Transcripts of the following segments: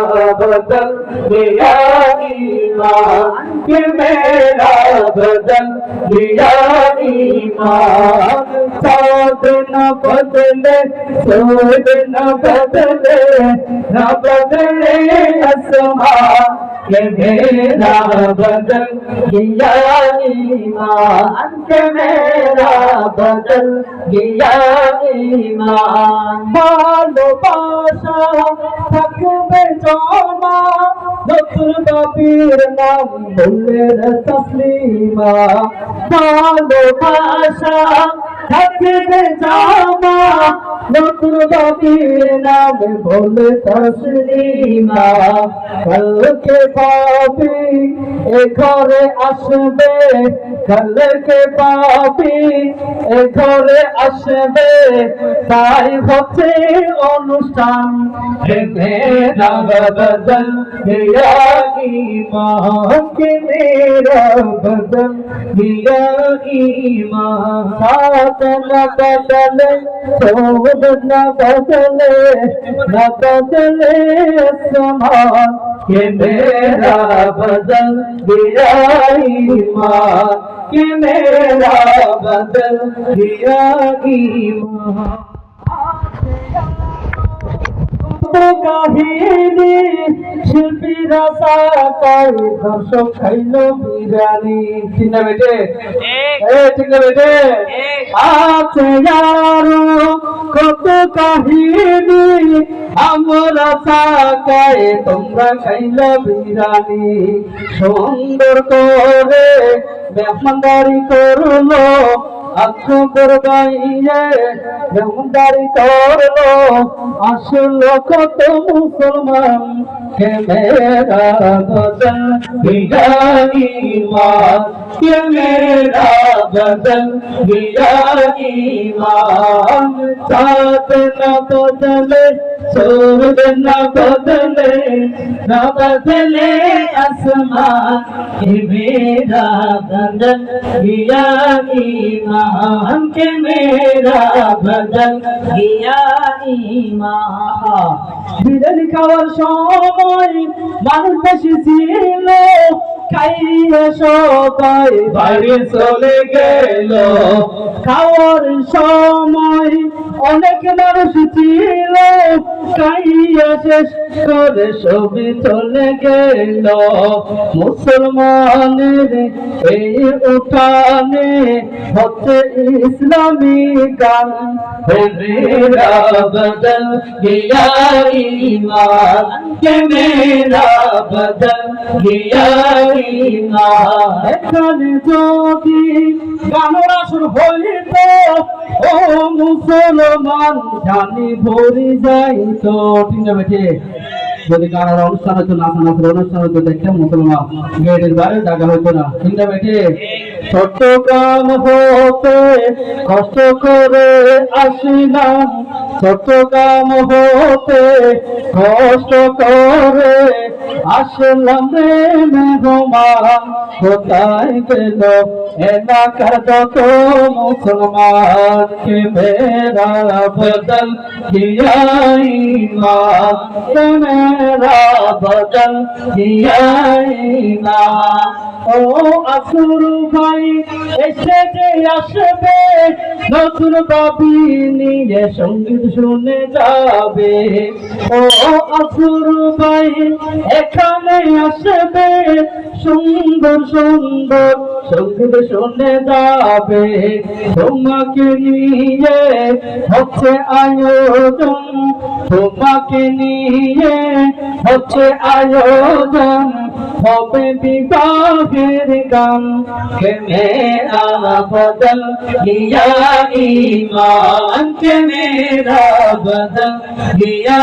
बदल दिया ईमान के मेरा बदल दिया ईमान साथ न बदले सूद न बदले आसमान के मेरा बदल दिया ईमान के मेरा बदल दिया ईमान ভালোবাসা থাকবে জমা নতুন বাপির নাম বললে তসলিমা ভালোবাসা থাকবে জমা নতুন বাপির নাম বললে তসলিমা কালকে পাপি এ ঘরে আসবে কালকে পাপি এ ঘরে আসবে তাই হচ্ছে অনুষ্ঠান মেরা বদল দিয়া ईमान के मेरा बदल दिया ईमान साथ न बदले सोद न बदले आसमान के मेरा बदल दिया ईमान के मेरा बदल दिया ईमान কাহিনী শিল্পীরা সাকাই দর্শক খাইল বিরিয়ানি ঠিক না বেটে ঠিক না বেটে আছে আরো কত কাহিনী আমরা সাকাই তোমরা খাইল বিরিয়ানি সুন্দর করে মেহমানদারি করলো আকবর গাইয়ে মেহমানদারি করলো আসলো কত মুসলমান কে মেরা বদল দিয়া ईमान के मेरा बदल दिया ईमान साथ न बदले सूरज न बदले आसमान के मेरा बदल दिया ईमान के मेरा बदल दिया ईमान বিরিয়ানি খাওয়ার সময় মানুষ বেশি ছিল খাইয়ে সবাই বাইরে চলে গেল খাওয়ার সময় অনেক মানুষ ছিল খাইয়ে শেষ করে সবই চলে গেল মুসলমানের এই উঠানে হচ্ছে ইসলামী গান মেরা বদল দিয়া ईमान के मेरा बदल दिया ईमान এখানে যদি গানের আসর হইতো ও মুসলমান জানি ভরে যাইতো ঠিক না বেটে যদি গানের অনুষ্ঠান হতো নাচানাচের অনুষ্ঠান হতো দেখতে মুসলমান গেটের বাইরে জায়গা হইতো না ঠিক না বেটে ছোট্ট কাম হতে কষ্ট করে আসিলাম ছোট্ট কাম হতে কষ্ট করে আসলাম রে মেহমান কোথায় গেল এলাকার যত মুসলমান কে মেরা বদল দিয়া ईमान के मेरा बदल दिया ईमान ও আসুর ভাই এসে যে আসবে নতুন কবি নিয়ে সঙ্গীত শুনে যাবে ও আসুর ভাই এখানে আসবে সুন্দর সুন্দর সঙ্গীত শুনে যাবে তোমাকে নিয়ে হচ্ছে আয়োজন তোমাকে নিয়ে হচ্ছে আয়োজন হবে বিবাহের গান কে মেরা বদল দিয়া ईमान के मेरा बदल दिया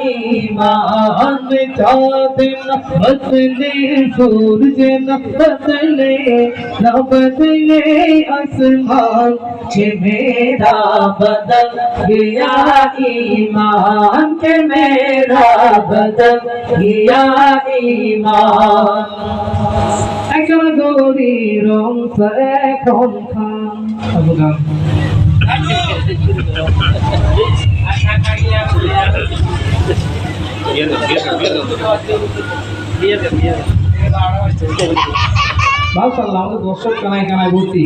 ईमान चाँद न बदले सूरज न बदले आसमान के मेरा बदल दिया ईमान के मेरा बदल दिया ईमान এখন গরি রং এখন খান মাশাআল্লাহ, আমাদের দর্শক কানায় কানায় ভর্তি।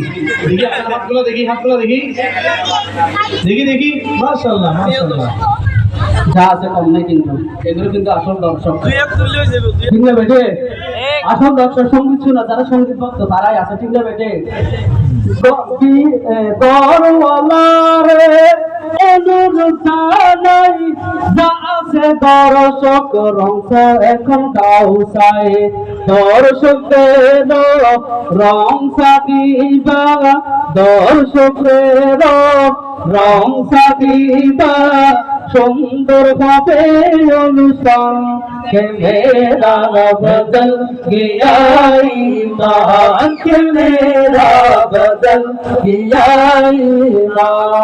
দেখি আপনার হাতগুলো দেখি, হাতগুলো দেখি, দেখি দেখি। মাশাআল্লাহ মাশাআল্লাহ, যা আছে কম নেই, কিন্তু এগুলো কিন্তু আসল দর্শক। ঠিক না বেটে? আসল দর্শক সঙ্গীত শোনা যারা সঙ্গীত ভক্ত তারাই আছে। ঠিক না বেটে? দর্শক রংসা এখন গাউসাই, দর্শকের রংসা দিবা, দর্শকের রংসা দিবা, সুন্দর ভাবে অনুষ্ঠান কে মেরা বদল গিয়া ईमान के मेरा बदल गया ईमान।